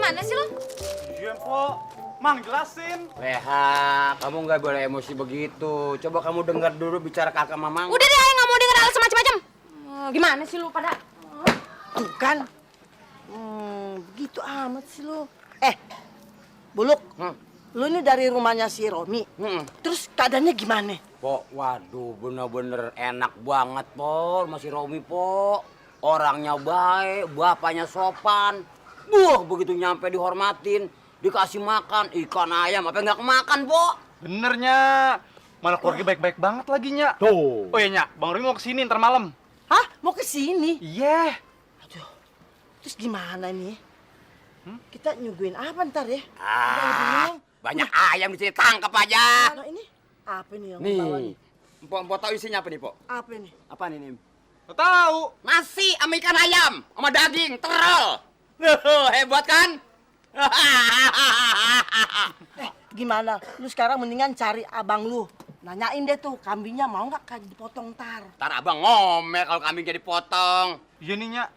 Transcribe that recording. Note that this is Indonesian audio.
gimana sih lo? Iya, Po. Mang, jelasin. Leha, kamu nggak boleh emosi begitu. Coba kamu dengar dulu bicara kakak mamang. Udah deh, ayo nggak mau denger alasan macam-macam. Gimana sih lo pada? Tuh kan. Begitu amat sih lu. Buluk. Lu ini dari rumahnya si Romi. Terus keadaannya gimana? Po, waduh, bener-bener enak banget, Po. Masih Romi, Po. Orangnya baik, bapaknya sopan. Begitu nyampe dihormatin, dikasih makan ikan ayam, apa nggak kemakan, Po? Benernya. Mana keluarga baik-baik banget lagi, Nya. Tuh. Oh iya, Nya. Bang Romi mau kesini ntar malam. Hah? Mau ke sini? Iya. Aduh. Terus gimana nih? Kita nyuguhin apa ntar ya? Banyak ayam di sini, tangkap aja. Nah ini apa nih yang Nih, bawa nih? Mpok tahu isinya apa nih, Po? Apa nih? Apa nih? Lo tahu? Nasi sama ikan ayam, sama daging, terol. Hebat kan? Gimana? Lu sekarang mendingan cari abang lu. Nanyain deh tuh, kambingnya mau nggak dipotong ntar? Ntar abang ngomel kalau kambing jadi potong. Iya nih, Nya.